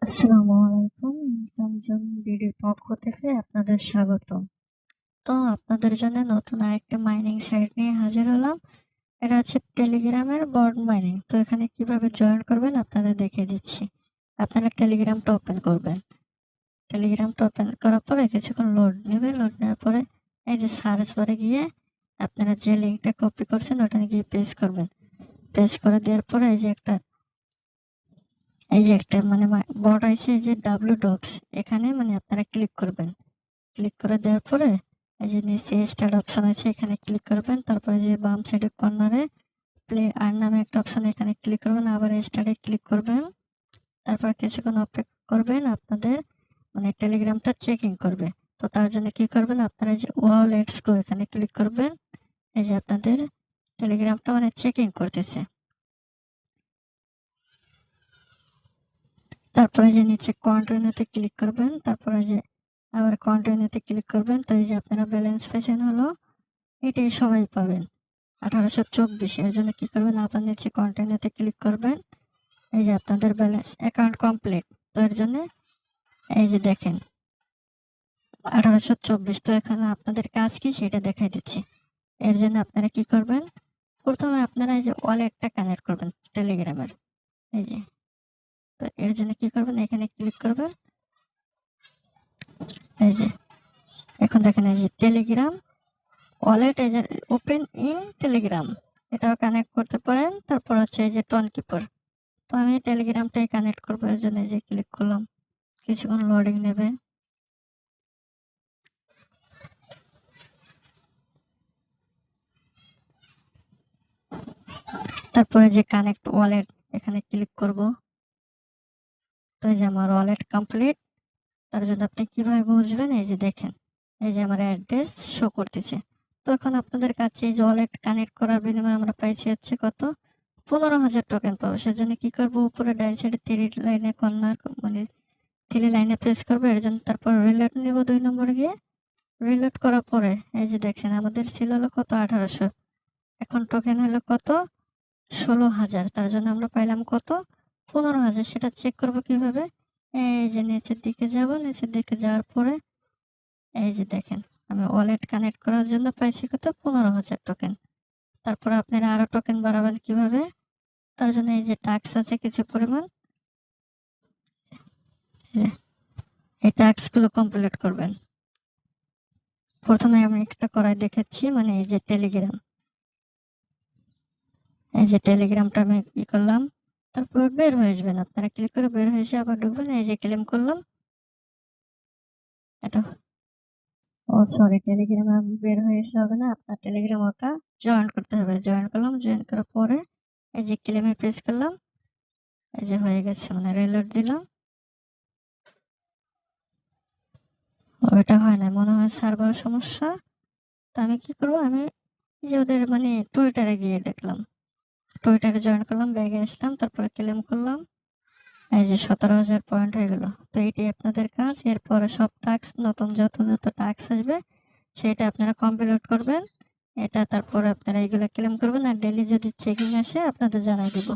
আসসালামু আলাইকুম। Income zone বিডির পক্ষ থেকে আপনাদের স্বাগতম। তো আপনাদের জন্য নতুন আরেকটা মাইনিং সাইট নিয়ে হাজির হলাম। এটা হচ্ছে টেলিগ্রামের বট মাইনিং। তো এখানে কিভাবে জয়েন করবেন আপনাদের দেখিয়ে দিচ্ছি। আপনারা টেলিগ্রামটা ওপেন করবেন। টেলিগ্রামটা ওপেন করার পরে কিছুক্ষণ লোড নেবে। লোড নেওয়ার পরে এই যে সার্চ বারে গিয়ে আপনারা যে লিঙ্কটা কপি করছেন ওটা গিয়ে পেস্ট করবেন। পেস্ট করে দেওয়ার পরে এই যে একটা মানে বট আছে, এই যে ডক্স, এখানে মানে আপনারা ক্লিক করবেন। ক্লিক করে দেওয়ার পরে এই যে নিচে স্টার্ট অপশন আছে, এখানে ক্লিক করবেন। তারপরে যে বাম সাইডে কর্নারে প্লে আর নামে একটা অপশন, এখানে ক্লিক করবেন। আবার স্টার্টে ক্লিক করবেন। তারপর কিছুক্ষণ অপেক্ষা করবেন, আপনাদের মানে টেলিগ্রামটা চেকিং করবে। তো তার জন্য কি করবেন, আপনারা যে ওয়াও লেটস গো এখানে ক্লিক করবেন। এই যে আপনাদের টেলিগ্রামটা মানে চেকিং করতেছে। তারপরে যে নিচে কন্টিনিউতে ক্লিক করবেন। তারপরে যে আবার কন্টিনিউতে ক্লিক করবেন। তো এই যে আপনারা ব্যালেন্স পেয়েছেন হলো এটাই, সবাই পাবেন 1824। এর জন্য কি করবেন, আবার নিচে কন্টিনিউতে ক্লিক করবেন। এই যে আপনাদের ব্যালেন্স অ্যাকাউন্ট কমপ্লিট। তো এর জন্য এই যে দেখেন 1824। তো এখানে আপনাদের কাজ কি সেটা দেখাই দিচ্ছি। এর জন্য আপনারা কি করবেন, প্রথমে আপনারা এই যে ওয়ালেটটা কানেক্ট করবেন টেলিগ্রামের। এই যে, তো এর জন্য কি করবেন, এখানে ক্লিক করবেন। এই যে এখন দেখেন এই যে টেলিগ্রাম ওয়ালেট, এই যে ওপেন ইন টেলিগ্রাম, এটাও কানেক্ট করতে পারেন। তারপর হচ্ছে এই যে টোন কিপার। তো আমি টেলিগ্রামটাই কানেক্ট করবো, এর জন্য এই যে ক্লিক করলাম। কিছুক্ষণ লোডিং নেবে। তারপরে যে কানেক্ট ওয়ালেট এখানে ক্লিক করব। তো এই যে আমার ওয়ালেট কমপ্লিট। তার জন্য আপনি কিভাবে বুঝবেন, এই যে দেখেন এই যে আমার অ্যাড্রেস শো করতেছে। তো এখন আপনাদের কাছে এই যে ওয়ালেট কানেক্ট করার বিনিময়ে আমরা পাইছি হচ্ছে কত, 15,000 টোকেন পাবো। সেজন্য কি করবো, উপরে ডাইন সাইডে 3 লাইনে কর্নার মানে 3 লাইনে প্রেস করবো। এর জন্য তারপর রিলোড নিব 2 নম্বরে গিয়ে। রিলোড করার পরে এই যে দেখছেন আমাদের ছিল হলো কত 1800, এখন টোকেন হলো কত 16,000। তার জন্য আমরা পাইলাম কত 15,000। সেটা চেক করবো কিভাবে, এই যে নিচের দিকে যাব। নিচের দিকে যাওয়ার পরে এই যে দেখেন আমি ওয়ালেট কানেক্ট করার জন্য পাইছি কত 15,000 টোকেন। তারপরে আপনারা আরো টোকেন বাড়াবেন কিভাবে, তার জন্য এই যে টাস্ক আছে কিছু পরিমাণ, এই টাস্কগুলো কমপ্লিট করবেন। প্রথমে আমি একটা করাই দেখাচ্ছি, মানে এই যে টেলিগ্রামটা আমি কি করলাম, তারপর বের হয়ে আসবেন। আপনারা ক্লিক করে বের হয়ে এসে আবার ঢুকবেন। এই যে ক্লেম করলাম এটা। ও সরি, টেলিগ্রামে বের হয়ে এসে হবে না, আপনার টেলিগ্রাম ওটা জয়েন করতে হবে। জয়েন করলাম, জয়েন করার পরে এই যে ক্লেমে প্রেস করলাম। এই যে হয়ে গেছে, মানে রিলোড দিলাম। ওটা হয় না, মনে হয় সার্ভার সমস্যা। তো আমি কি করবো, আমি যে ওদের মানে টুইটারে গিয়ে দেখলাম, টুইটারে জয়েন করলাম, ব্যাগে আসলাম, তারপরে ক্লেম করলাম। এই যে 17,000 পয়েন্ট হয়ে গেল। তো এইটাই আপনাদের কাজ। এরপরে সব টাস্ক নতুন যত যত টাস্ক আসবে সেটা আপনারা কমপ্লিট করবেন। এটা তারপরে আপনারা এইগুলো ক্লেম করবেন। আর ডেইলি যদি চেকিং আসে আপনাদের জানাই দিব।